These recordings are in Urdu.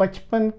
55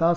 10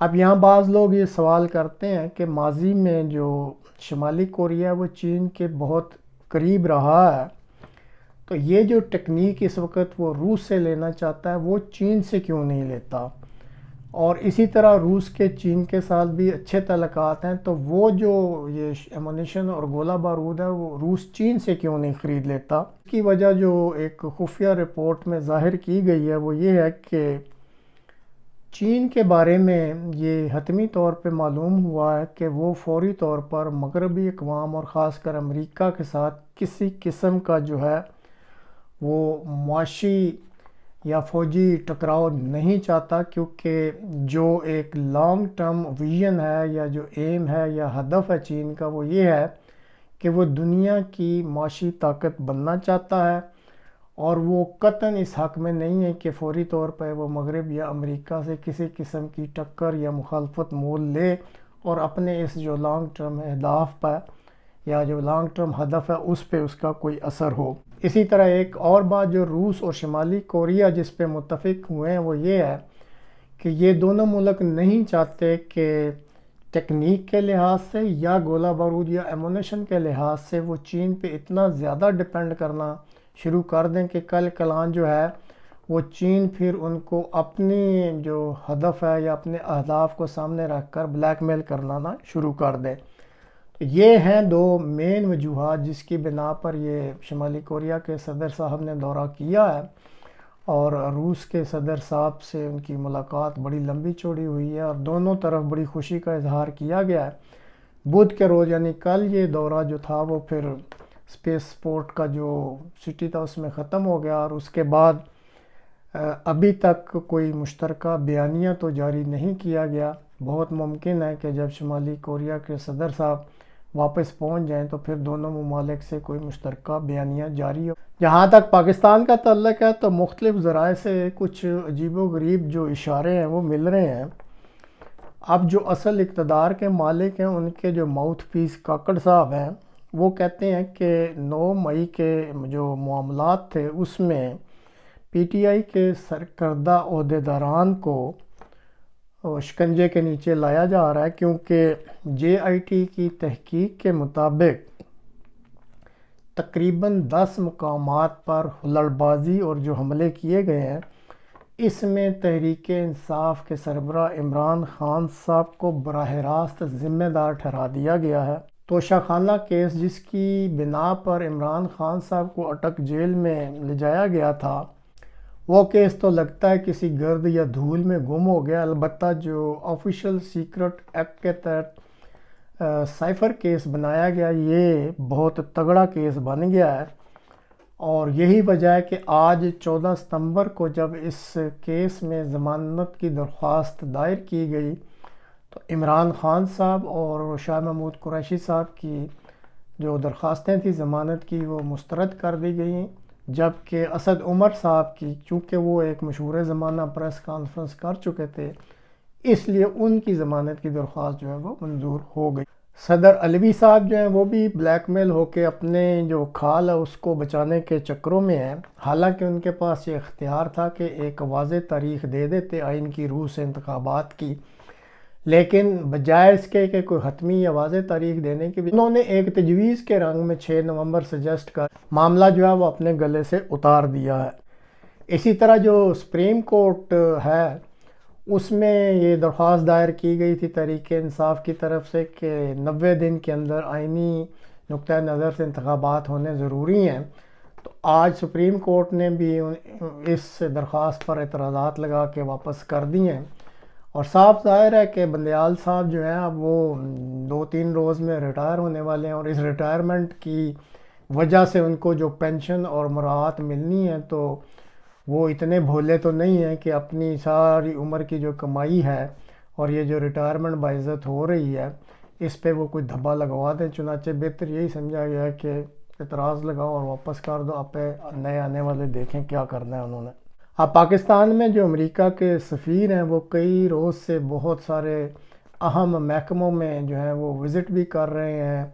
اب یہاں بعض لوگ یہ سوال کرتے ہیں کہ ماضی میں جو شمالی کوریا وہ چین کے بہت قریب رہا ہے، تو یہ جو ٹیکنیک اس وقت وہ روس سے لینا چاہتا ہے وہ چین سے کیوں نہیں لیتا؟ اور اسی طرح روس کے چین کے ساتھ بھی اچھے تعلقات ہیں، تو وہ جو یہ ایمونیشن اور گولہ بارود ہے وہ روس چین سے کیوں نہیں خرید لیتا؟ اس کی وجہ جو ایک خفیہ رپورٹ میں ظاہر کی گئی ہے وہ یہ ہے کہ چین کے بارے میں یہ حتمی طور پہ معلوم ہوا ہے کہ وہ فوری طور پر مغربی اقوام اور خاص کر امریکہ کے ساتھ کسی قسم کا جو ہے وہ معاشی یا فوجی ٹکراؤ نہیں چاہتا، کیونکہ جو ایک لانگ ٹرم ویژن ہے یا جو ایم ہے یا ہدف ہے چین کا وہ یہ ہے کہ وہ دنیا کی معاشی طاقت بننا چاہتا ہے، اور وہ قطعاً اس حق میں نہیں ہے کہ فوری طور پر وہ مغرب یا امریکہ سے کسی قسم کی ٹکر یا مخالفت مول لے اور اپنے اس جو لانگ ٹرم اہداف پہ یا جو لانگ ٹرم ہدف ہے اس پہ اس کا کوئی اثر ہو۔ اسی طرح ایک اور بات جو روس اور شمالی کوریا جس پہ متفق ہوئے ہیں وہ یہ ہے کہ یہ دونوں ملک نہیں چاہتے کہ ٹیکنیک کے لحاظ سے یا گولہ بارود یا ایمونیشن کے لحاظ سے وہ چین پہ اتنا زیادہ ڈیپینڈ کرنا شروع کر دیں کہ کل کلان جو ہے وہ چین پھر ان کو اپنی جو ہدف ہے یا اپنے اہداف کو سامنے رکھ کر بلیک میل کرنا شروع کر دے۔ یہ ہیں دو مین وجوہات جس کی بنا پر یہ شمالی کوریا کے صدر صاحب نے دورہ کیا ہے، اور روس کے صدر صاحب سے ان کی ملاقات بڑی لمبی چوڑی ہوئی ہے اور دونوں طرف بڑی خوشی کا اظہار کیا گیا ہے۔ بدھ کے روز یعنی کل یہ دورہ جو تھا وہ پھر اسپیس سپورٹ کا جو سٹی تھا اس میں ختم ہو گیا، اور اس کے بعد ابھی تک کوئی مشترکہ بیانیہ تو جاری نہیں کیا گیا۔ بہت ممکن ہے کہ جب شمالی کوریا کے صدر صاحب واپس پہنچ جائیں تو پھر دونوں ممالک سے کوئی مشترکہ بیانیہ جاری ہو۔ جہاں تک پاکستان کا تعلق ہے تو مختلف ذرائع سے کچھ عجیب و غریب جو اشارے ہیں وہ مل رہے ہیں۔ اب جو اصل اقتدار کے مالک ہیں ان کے جو ماؤتھ پیس کاکڑ صاحب ہیں وہ کہتے ہیں کہ 9 مئی کے جو معاملات تھے اس میں پی ٹی آئی کے سرکردہ عہدیداران کو شکنجے کے نیچے لایا جا رہا ہے، کیونکہ جے آئی ٹی کی تحقیق کے مطابق تقریباً 10 مقامات پر ہلڑ بازی اور جو حملے کیے گئے ہیں اس میں تحریک انصاف کے سربراہ عمران خان صاحب کو براہ راست ذمہ دار ٹھہرا دیا گیا ہے۔ توشہ خانہ کیس جس کی بنا پر عمران خان صاحب کو اٹک جیل میں لے جایا گیا تھا، وہ کیس تو لگتا ہے کسی گرد یا دھول میں گم ہو گیا۔ البتہ جو آفیشل سیکرٹ ایکٹ کے تحت سائفر کیس بنایا گیا یہ بہت تگڑا کیس بن گیا ہے، اور یہی وجہ ہے کہ آج 14 ستمبر کو جب اس کیس میں ضمانت کی درخواست دائر کی گئی تو عمران خان صاحب اور شاہ محمود قریشی صاحب کی جو درخواستیں تھیں ضمانت کی وہ مسترد کر دی گئیں، جبکہ اسد عمر صاحب کی چونکہ وہ ایک مشہور زمانہ پریس کانفرنس کر چکے تھے اس لیے ان کی ضمانت کی درخواست جو ہے وہ منظور ہو گئی۔ صدر علوی صاحب جو ہیں وہ بھی بلیک میل ہو کے اپنے جو کھال ہے اس کو بچانے کے چکروں میں ہیں، حالانکہ ان کے پاس یہ اختیار تھا کہ ایک واضح تاریخ دے دیتے آئین کی روح سے انتخابات کی، لیکن بجائے اس کے کہ کوئی حتمی یا واضح تاریخ دینے کی بھی انہوں نے ایک تجویز کے رنگ میں 6 نومبر سجیسٹ کر معاملہ جو ہے وہ اپنے گلے سے اتار دیا ہے۔ اسی طرح جو سپریم کورٹ ہے اس میں یہ درخواست دائر کی گئی تھی تحریک انصاف کی طرف سے کہ 90 دن کے اندر آئینی نقطہ نظر سے انتخابات ہونے ضروری ہیں، تو آج سپریم کورٹ نے بھی اس درخواست پر اعتراضات لگا کے واپس کر دی ہیں، اور صاف ظاہر ہے کہ بندیال صاحب جو ہیں اب وہ 2-3 روز میں ریٹائر ہونے والے ہیں، اور اس ریٹائرمنٹ کی وجہ سے ان کو جو پینشن اور مراعات ملنی ہے تو وہ اتنے بھولے تو نہیں ہیں کہ اپنی ساری عمر کی جو کمائی ہے اور یہ جو ریٹائرمنٹ باعزت ہو رہی ہے اس پہ وہ کوئی دھبا لگوا دیں، چنانچہ بہتر یہی سمجھا گیا ہے کہ اعتراض لگاؤ اور واپس کر دو، آپ نئے آنے والے دیکھیں کیا کرنا ہے انہوں نے۔ اب پاکستان میں جو امریکہ کے سفیر ہیں وہ کئی روز سے بہت سارے اہم محکموں میں جو ہیں وہ وزٹ بھی کر رہے ہیں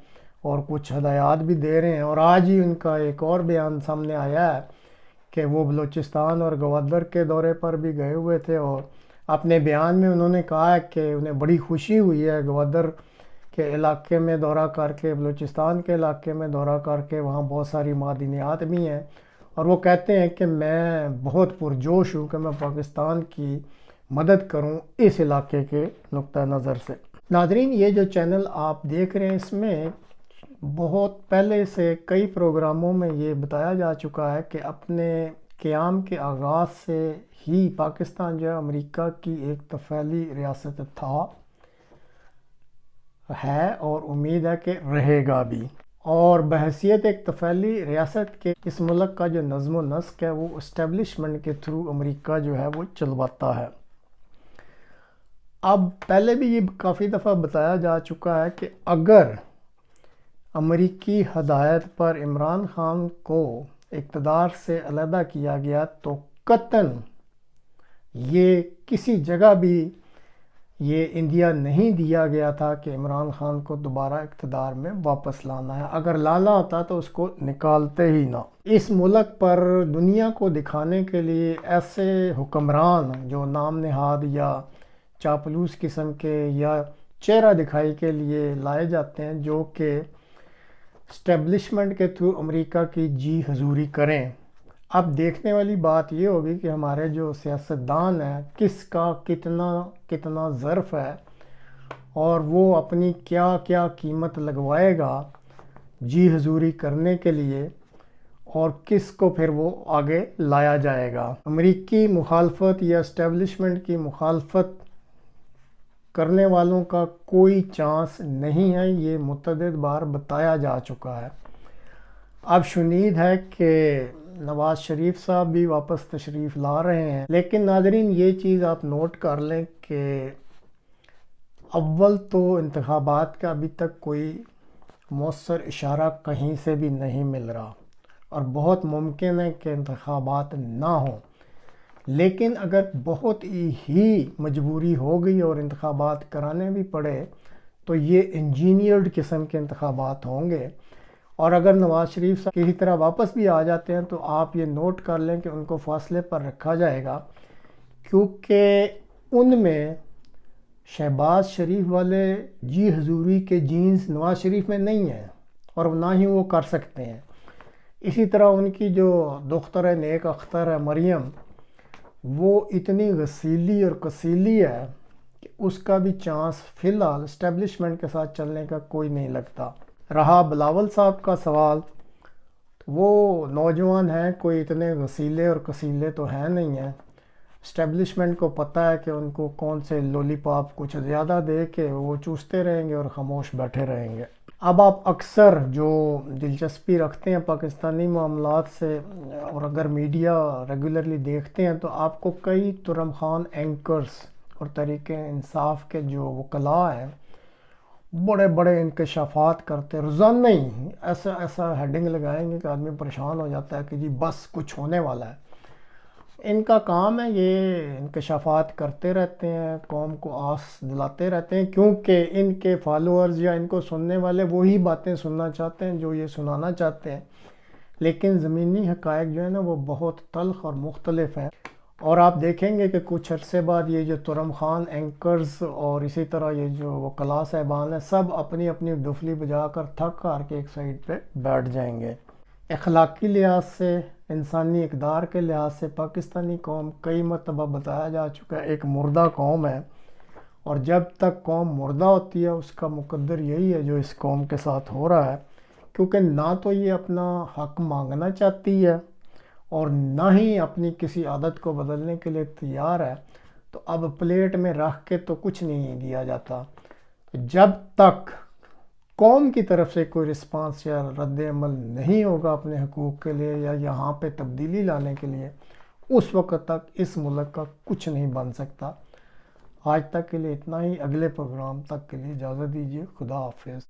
اور کچھ ہدایات بھی دے رہے ہیں، اور آج ہی ان کا ایک اور بیان سامنے آیا ہے کہ وہ بلوچستان اور گوادر کے دورے پر بھی گئے ہوئے تھے اور اپنے بیان میں انہوں نے کہا ہے کہ انہیں بڑی خوشی ہوئی ہے گوادر کے علاقے میں دورہ کر کے، بلوچستان کے علاقے میں دورہ کر کے، وہاں بہت ساری معدنیات بھی ہیں، اور وہ کہتے ہیں کہ میں بہت پرجوش ہوں کہ میں پاکستان کی مدد کروں اس علاقے کے نقطہ نظر سے۔ ناظرین، یہ جو چینل آپ دیکھ رہے ہیں اس میں بہت پہلے سے کئی پروگراموں میں یہ بتایا جا چکا ہے کہ اپنے قیام کے آغاز سے ہی پاکستان جو ہے امریکہ کی ایک طفیلی ریاست تھا، ہے، اور امید ہے کہ رہے گا بھی، اور بحیثیت ایک طفیلی ریاست کے اس ملک کا جو نظم و نسق ہے وہ اسٹیبلشمنٹ کے تھرو امریکہ جو ہے وہ چلواتا ہے۔ اب پہلے بھی یہ کافی دفعہ بتایا جا چکا ہے کہ اگر امریکی ہدایت پر عمران خان کو اقتدار سے علیحدہ کیا گیا تو قطعاً یہ کسی جگہ بھی یہ انڈیا نہیں دیا گیا تھا کہ عمران خان کو دوبارہ اقتدار میں واپس لانا ہے۔ اگر لانا ہوتا تو اس کو نکالتے ہی نہ۔ اس ملک پر دنیا کو دکھانے کے لیے ایسے حکمران جو نام نہاد یا چاپلوس قسم کے یا چہرہ دکھائی کے لیے لائے جاتے ہیں، جو کہ اسٹیبلشمنٹ کے تھرو امریکہ کی جی حضوری کریں۔ اب دیکھنے والی بات یہ ہوگی کہ ہمارے جو سیاستدان ہیں کس کا کتنا ظرف ہے، اور وہ اپنی کیا کیا قیمت لگوائے گا جی حضوری کرنے کے لیے، اور کس کو پھر وہ آگے لایا جائے گا۔ امریکی مخالفت یا اسٹیبلشمنٹ کی مخالفت کرنے والوں کا کوئی چانس نہیں ہے، یہ متعدد بار بتایا جا چکا ہے۔ اب شنید ہے کہ نواز شریف صاحب بھی واپس تشریف لا رہے ہیں، لیکن ناظرین یہ چیز آپ نوٹ کر لیں کہ اول تو انتخابات کا ابھی تک کوئی مؤثر اشارہ کہیں سے بھی نہیں مل رہا، اور بہت ممکن ہے کہ انتخابات نہ ہوں، لیکن اگر بہت ہی مجبوری ہو گئی اور انتخابات کرانے بھی پڑے تو یہ انجینئرڈ قسم کے انتخابات ہوں گے، اور اگر نواز شریف صاحب کسی طرح واپس بھی آ جاتے ہیں تو آپ یہ نوٹ کر لیں کہ ان کو فاصلے پر رکھا جائے گا، کیونکہ ان میں شہباز شریف والے جی حضوری کے جینز نواز شریف میں نہیں ہیں، اور نہ ہی وہ کر سکتے ہیں۔ اسی طرح ان کی جو دختر نیک اختر ہے مریم، وہ اتنی غسیلی اور کسیلی ہے کہ اس کا بھی چانس فی الحال اسٹیبلشمنٹ کے ساتھ چلنے کا کوئی نہیں لگتا۔ رہا بلاول صاحب کا سوال، وہ نوجوان ہیں، کوئی اتنے غسیلے اور کسیلے تو ہیں نہیں ہیں، اسٹیبلشمنٹ کو پتہ ہے کہ ان کو کون سے لولی پاپ کچھ زیادہ دے کے وہ چوستے رہیں گے اور خاموش بیٹھے رہیں گے۔ اب آپ اکثر جو دلچسپی رکھتے ہیں پاکستانی معاملات سے، اور اگر میڈیا ریگولرلی دیکھتے ہیں، تو آپ کو کئی ترم خان اینکرز اور تحریک انصاف کے جو وکلاء ہیں بڑے بڑے انکشافات کرتے، روزانہ ہی ایسا ہیڈنگ لگائیں گے کہ آدمی پریشان ہو جاتا ہے کہ جی بس کچھ ہونے والا ہے۔ ان کا کام ہے یہ انکشافات کرتے رہتے ہیں، قوم کو آس دلاتے رہتے ہیں، کیونکہ ان کے فالوورز یا ان کو سننے والے وہی باتیں سننا چاہتے ہیں جو یہ سنانا چاہتے ہیں، لیکن زمینی حقائق جو ہے نا وہ بہت تلخ اور مختلف ہیں۔ اور آپ دیکھیں گے کہ کچھ عرصے بعد یہ جو ترم خان اینکرز اور اسی طرح یہ جو وکلاء صاحبان ہیں، سب اپنی اپنی ڈفلی بجا کر تھک ہار کے ایک سائڈ پہ بیٹھ جائیں گے۔ اخلاقی لحاظ سے، انسانی اقدار کے لحاظ سے پاکستانی قوم کئی مرتبہ بتایا جا چکا ہے ایک مردہ قوم ہے، اور جب تک قوم مردہ ہوتی ہے اس کا مقدر یہی ہے جو اس قوم کے ساتھ ہو رہا ہے، کیونکہ نہ تو یہ اپنا حق مانگنا چاہتی ہے اور نہ ہی اپنی کسی عادت کو بدلنے کے لیے تیار ہے، تو اب پلیٹ میں رکھ کے تو کچھ نہیں دیا جاتا۔ جب تک قوم کی طرف سے کوئی رسپانس یا رد عمل نہیں ہوگا اپنے حقوق کے لیے یا یہاں پہ تبدیلی لانے کے لیے، اس وقت تک اس ملک کا کچھ نہیں بن سکتا۔ آج تک کے لیے اتنا ہی، اگلے پروگرام تک کے لیے اجازت دیجیے، خدا حافظ۔